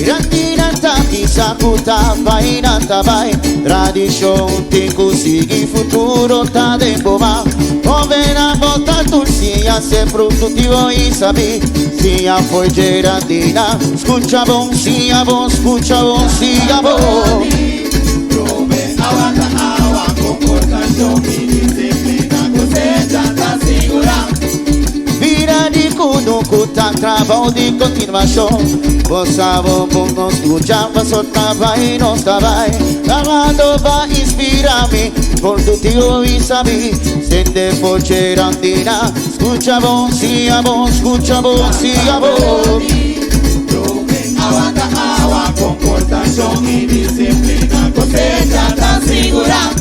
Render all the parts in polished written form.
Girandina taki sakuta vai nanta vai. Tradition tem consegui futuro tá tempo mal. Ove na volta turcia se produtivo e sabi. Sia foi Girandina, escucha bom, sia bom, escucha bom, sia bom. Prove aguanta agua, comportação e disciplina, cosecha tá segura. Vira di kudu tá trabalho de continuação. Você bom não escuchava, só tava e não estava. Falando vai inspirar-me, produtivo e sabi. Sente for Girandina, escucha bom, sia bom, escucha bom, sia bom. Prove aguanta agua, comportação e disciplina, cosecha tá segura.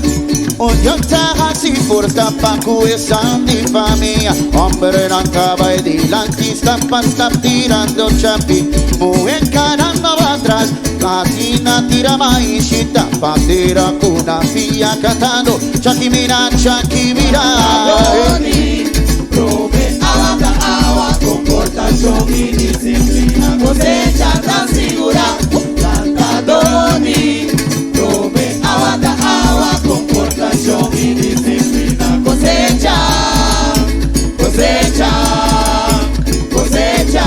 Onde eu tava se força pra coesão de família. Hombre não acaba de lante, está tirando chapi. Moen caramba va atrás, latina tira mais chita. Patera com a filha cantando, chaki mira, chaki mira. Prove aguanta agua, comportação e disciplina, cosecha tá segura. Cantadoni, prove aguanta agua, comportação e disciplina, cosecha, cosecha, cosecha,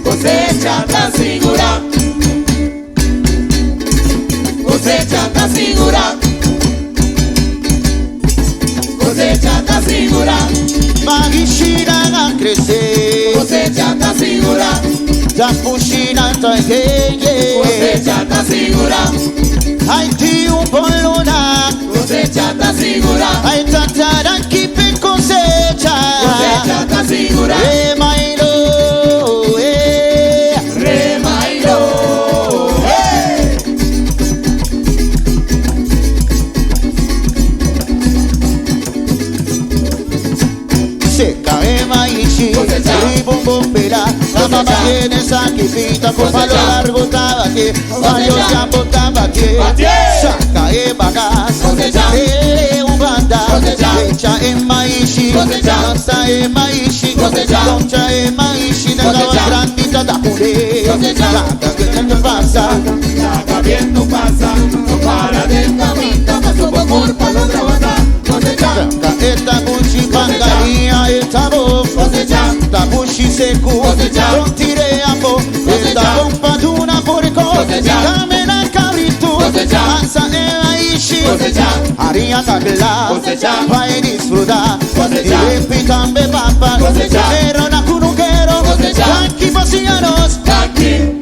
cosecha tá segura. Cosecha tá segura. Cosecha tá segura. Magishira a crescer, Cosecha tá segura. já puxina tá Cosecha tá segura. Ai ti um bolona, Cosecha tá segura. ai tatara que pe cosecha. Cosecha tá segura. Remailo, Remailo, seca emaishi, Cosecha. ribum pela. La mamá tiene saquita, por palo largo taba aquí, varios campos taba aquí. Saca e bagas, Cosecha. un banda, Cosecha. echa emaishi, Cosecha. danza emaishi, Cosecha. concha emaishi, da Cosecha. grandita da pure, Cosecha. la que te pasa. la viento pasa, no para de camita, paso por culpa lo trabaja. Cosecha, Esta buchi pangaria, esta bo, cosecha, tabushi seku, Cosecha. non tireamo, Cosecha. esta bomba d'una porco, Cosecha. dame na cabrito, Cosecha. danza e aishi, Cosecha. aria tagla, Cosecha. vai disfrutar, Cosecha. e repitambe papa, Cosecha. pero na cunuquero, Cosecha. tranqui vacianos, aquí.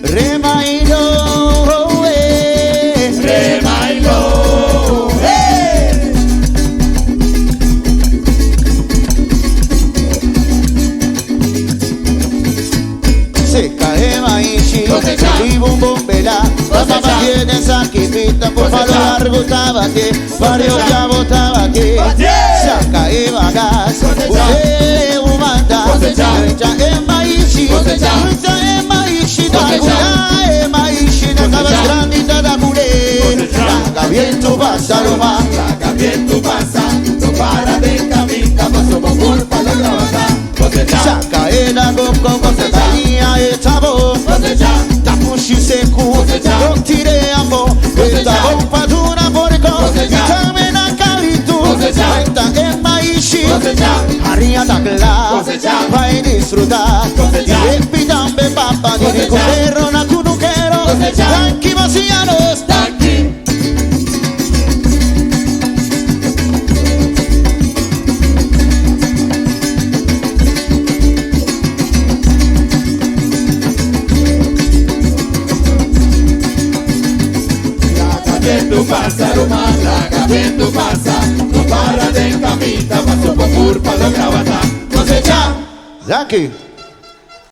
remaino, Remailo, seca e maishi, Cosecha. ribum bombela, la Cosecha. mamá tiene saquita, por palo Cosecha. largo taba aquí, varios Cosecha. chavos taba aquí, saca e bagas, Cosecha. usted umanda, Cosecha. echa e maishi, Cosecha. echa e maishi, da Cosecha. cura e maishi, da Cosecha. cabas grandita da cure, Cosecha. da viento pasa Roma, la viento pasa, no para de camita, paso por culpa lo trabaja. Cosecha, saca e da coco, cosecha e chavo, cosecha, tapushi seku, Cosecha. non tireamo, Cosecha. esta bomba d'una porco, Cosecha. dame na cabrito, Cosecha. esta e maishi, cosecha, aria tagla, Cosecha. vai disfrutar, Cosecha. e repitambe papa, di Cosecha. recuperro na cunuquero, Cosecha. tranqui vacianos, aquí. La viento pasa, romana, la viento pasa, no para de camita, paso por culpa lo trabaja. Cosecha. Zaki.